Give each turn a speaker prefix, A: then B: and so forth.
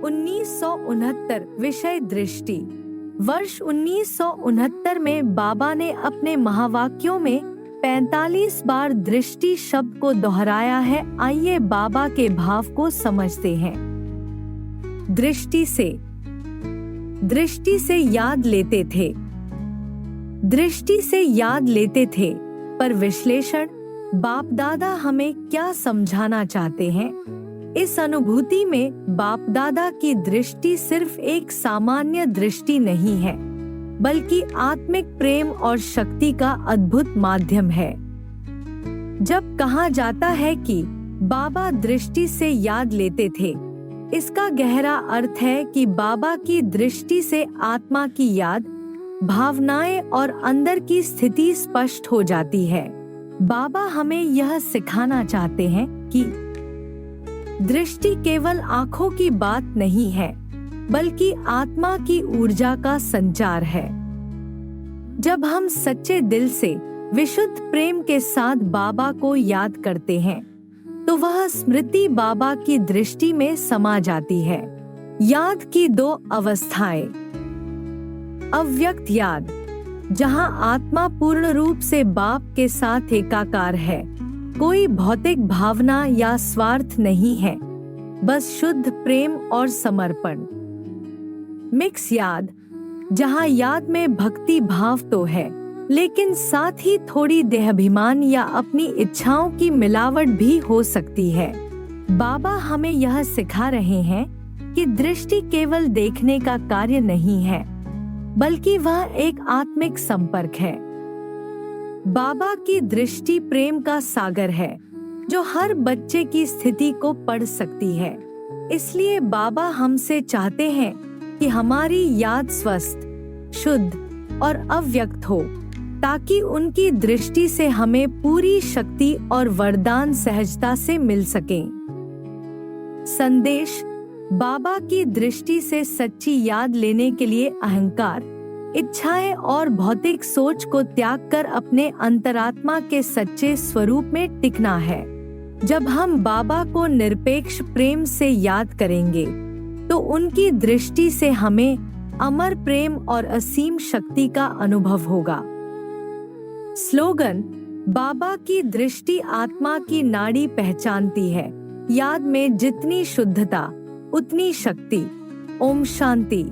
A: 1969 विषय दृष्टि। वर्ष 1969 में बाबा ने अपने महावाक्यों में 45 बार दृष्टि शब्द को दोहराया है। आइए बाबा के भाव को समझते हैं। दृष्टि से याद लेते थे, दृष्टि से याद लेते थे, पर विश्लेषण बाप दादा हमें क्या समझाना चाहते हैं? इस अनुभूति में बाप दादा की दृष्टि सिर्फ एक सामान्य दृष्टि नहीं है, बल्कि आत्मिक प्रेम और शक्ति का अद्भुत माध्यम है। जब कहा जाता है कि बाबा दृष्टि से याद लेते थे, इसका गहरा अर्थ है कि बाबा की दृष्टि से आत्मा की याद, भावनाएं और अंदर की स्थिति स्पष्ट हो जाती है। बाबा हमें यह सिखाना चाहते हैं कि दृष्टि केवल आंखों की बात नहीं है, बल्कि आत्मा की ऊर्जा का संचार है। जब हम सच्चे दिल से विशुद्ध प्रेम के साथ बाबा को याद करते हैं, तो वह स्मृति बाबा की दृष्टि में समा जाती है। याद की दो अवस्थाएं। अव्यक्त याद, जहां आत्मा पूर्ण रूप से बाप के साथ एकाकार है, कोई भौतिक भावना या स्वार्थ नहीं है, बस शुद्ध प्रेम और समर्पण। मिक्स याद, जहां याद में भक्ति भाव तो है, लेकिन साथ ही थोड़ी देहाभिमान या अपनी इच्छाओं की मिलावट भी हो सकती है। बाबा हमें यह सिखा रहे हैं कि दृष्टि केवल देखने का कार्य नहीं है, बल्कि वह एक आत्मिक संपर्क है। बाबा की दृष्टि प्रेम का सागर है, जो हर बच्चे की स्थिति को पढ़ सकती है। इसलिए बाबा हमसे चाहते हैं कि हमारी याद स्वस्थ, शुद्ध और अव्यक्त हो, ताकि उनकी दृष्टि से हमें पूरी शक्ति और वरदान सहजता से मिल सकें। संदेश: बाबा की दृष्टि से सच्ची याद लेने के लिए अहंकार, इच्छाएं और भौतिक सोच को त्याग कर अपने अंतरात्मा के सच्चे स्वरूप में टिकना है। जब हम बाबा को निरपेक्ष प्रेम से याद करेंगे, तो उनकी दृष्टि से हमें अमर प्रेम और असीम शक्ति का अनुभव होगा। स्लोगन: बाबा की दृष्टि आत्मा की नाड़ी पहचानती है। याद में जितनी शुद्धता, उतनी शक्ति। ओम शांति।